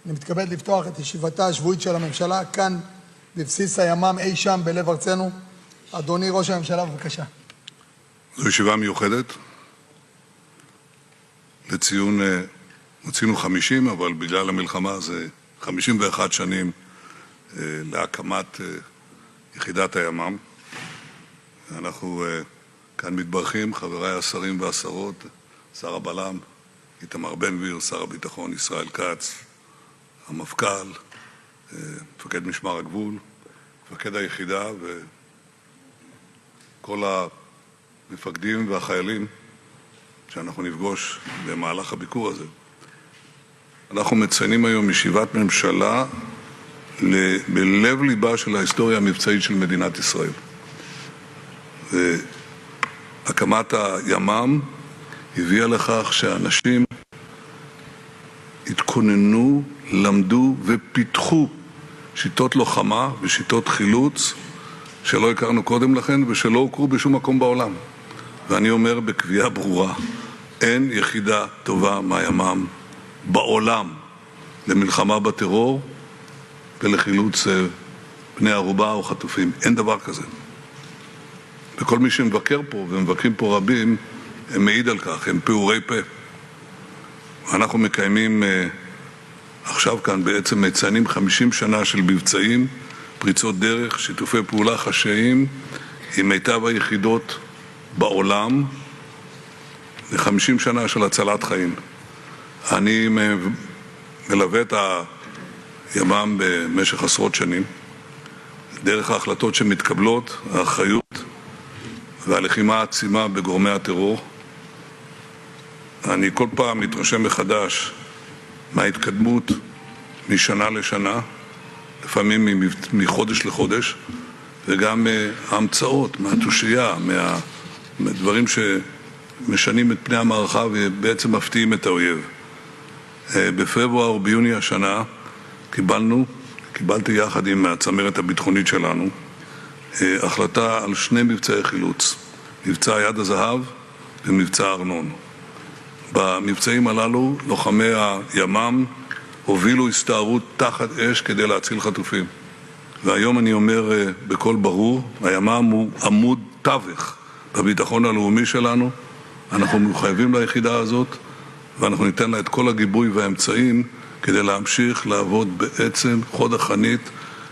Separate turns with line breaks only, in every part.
אני מתכבד לפתוח את ישיבתה השבועית של הממשלה, כאן בבסיס הימ"מ אי שם בלב ארצנו. אדוני ראש הממשלה, בבקשה.
זו ישיבה מיוחדת לציון, רצינו 50, אבל בגלל המלחמה זה 51 שנים להקמת יחידת הימ"מ. אנחנו כאן מתברכים, חבריי השרים והשרות, שר הבל"מ, איתמר בן גביר, שר הביטחון ישראל כץ, המפכ"ל, מפקד משמר הגבול, מפקד היחידה וכל המפקדים והחיילים שאנחנו נפגוש במהלך הביקור הזה. אנחנו מציינים היום ישיבת ממשלה בלב ליבה של ההיסטוריה המבצעית של מדינת ישראל. והקמת הימ"מ הביאה לכך שאנשים התכוננו, למדו ופיתחו שיטות לוחמה ושיטות חילוץ שלא הכרנו קודם לכן ושלא הוכרו בשום מקום בעולם. ואני אומר בקביעה ברורה, אין יחידה טובה מהימ"מ בעולם למלחמה בטרור ולחילוץ בני ערובה או חטופים. אין דבר כזה. וכל מי שמבקר פה, ומבקרים פה רבים, הם מעיד על כך, הם פעורי פה. אנחנו מקיימים עכשיו כאן בעצם מציינים 50 שנה של מבצעים, פריצות דרך, שיתופי פעולה חשאיים עם מיטב היחידות בעולם, ל-50 שנה של הצלת חיים. אני מלווה את הימ"מ במשך עשרות שנים, דרך ההחלטות שמתקבלות, האחריות והלחימה העצימה בגורמי הטרור. אני כל פעם מתרשם מחדש מההתקדמות משנה לשנה, לפעמים מחודש לחודש, וגם מההמצאות, מהתושייה, מהדברים שמשנים את פני המערכה ובעצם מפתיעים את האויב. בפברואר וביוני השנה קיבלתי יחד עם הצמרת הביטחונית שלנו החלטה על 2 מבצעי חילוץ, מבצע יד הזהב ומבצע ארנון. במבצעים הללו לוחמי הימ"מ הובילו הסתערות תחת אש כדי להציל חטופים. והיום אני אומר בקול ברור, הימ"מ הוא עמוד תווך בביטחון הלאומי שלנו. אנחנו מחויבים ליחידה הזאת ואנחנו ניתן לה את כל הגיבוי והאמצעים כדי להמשיך לעבוד בעצם חוד החנית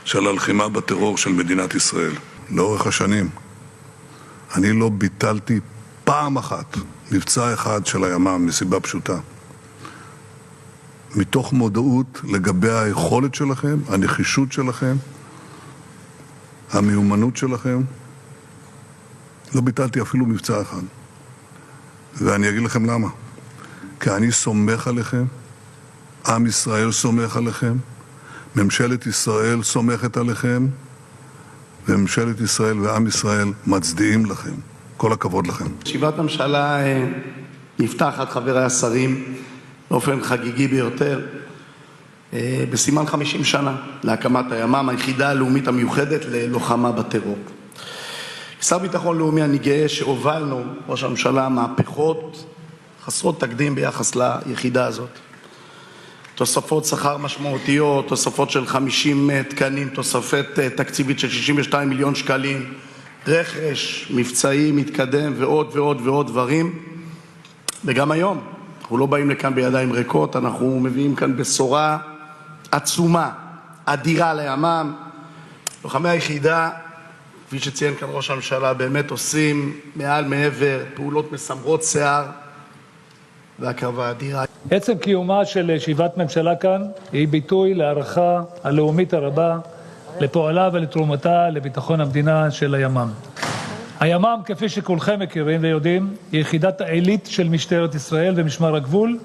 של הלחימה בטרור של מדינת ישראל. לאורך השנים אני לא ביטלתי פעם אחת מבצע אחד של הימ"מ מסיבה פשוטה. מתוך מודעות לגבי היכולת שלכם, הנחישות שלכם, המיומנות שלכם, לא ביטלתי אפילו מבצע אחד. ואני אגיד לכם למה. כי אני סומך עליכם, עם ישראל סומך עליכם, ממשלת ישראל סומכת עליכם, וממשלת ישראל ועם ישראל מצדיעים לכם. כל הכבוד לכם.
ישיבת ממשלה נפתחת, חברי השרים, באופן חגיגי ביותר, בסימן 50 שנה להקמת הימ"מ, היחידה הלאומית המיוחדת ללוחמה בטרור. שר ביטחון לאומי אני גאה שהובלנו, ראש הממשלה, מהפכות חסרות תקדים ביחס ליחידה הזאת. תוספות שכר משמעותיות, תוספות של 50 תקנים, תוספת תקציבית של 62 מיליון שקלים, רכש, מבצעי, מתקדם ועוד ועוד ועוד דברים. וגם היום, אנחנו לא באים לכאן בידיים ריקות, אנחנו מביאים כאן בשורה עצומה, אדירה לימ"מ. לוחמי היחידה, כפי שציין כאן ראש הממשלה, באמת עושים מעבר פעולות מסמרות שיער והקרבה אדירה.
עצם קיומה של ישיבת ממשלה כאן היא ביטוי להערכה הלאומית הרבה לפועלה ולתרומתה לביטחון המדינה של הימ"מ. הימ"מ, כפי שכולכם מכירים ויודעים, היא יחידת העילית של משטרת ישראל ומשמר הגבול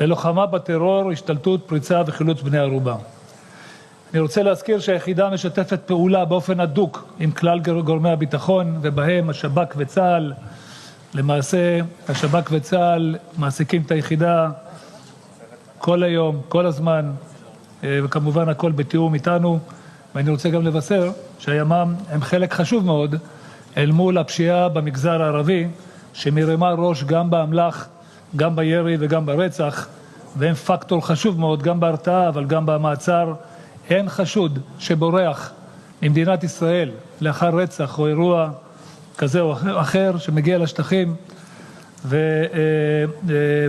ללוחמה בטרור, השתלטות, פריצה וחילוץ בני ערובה. אני רוצה להזכיר שהיחידה משתפת פעולה באופן הדוק עם כלל גורמי הביטחון, ובהם השב"כ וצה"ל. למעשה, השב"כ וצה"ל מעסיקים את היחידה כל היום, כל הזמן, וכמובן הכל בתיאום איתנו. ואני רוצה גם לבשר שהימ"מ הם חלק חשוב מאוד אל מול הפשיעה במגזר הערבי, שמרימה ראש גם באמל"ח, גם בירי וגם ברצח, והם פקטור חשוב מאוד גם בהרתעה אבל גם במעצר. אין חשוד שבורח ממדינת ישראל לאחר רצח או אירוע כזה או אחר שמגיע לשטחים,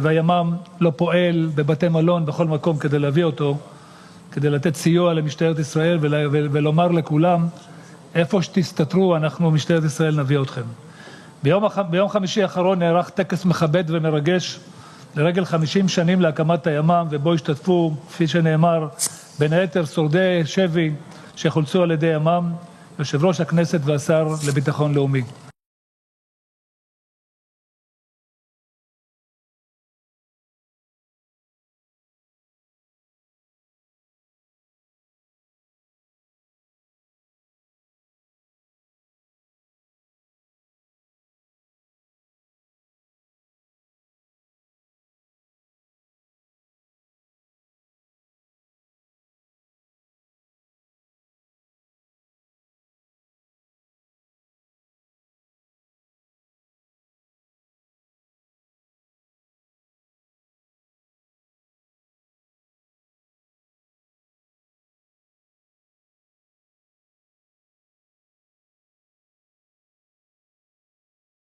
והימ"מ לא פועל בבתי מלון בכל מקום כדי להביא אותו, כדי לתת סיוע למשטרת ישראל ולומר לכולם, איפה שתסתתרו אנחנו משטרת ישראל נביא אתכם. ביום חמישי האחרון נערך טקס מכבד ומרגש לרגל 50 שנים להקמת הימ"מ, ובו השתתפו, כפי שנאמר, בין היתר שורדי שבי שחולצו על ידי ימ"מ, יושב ראש הכנסת והשר לביטחון לאומי.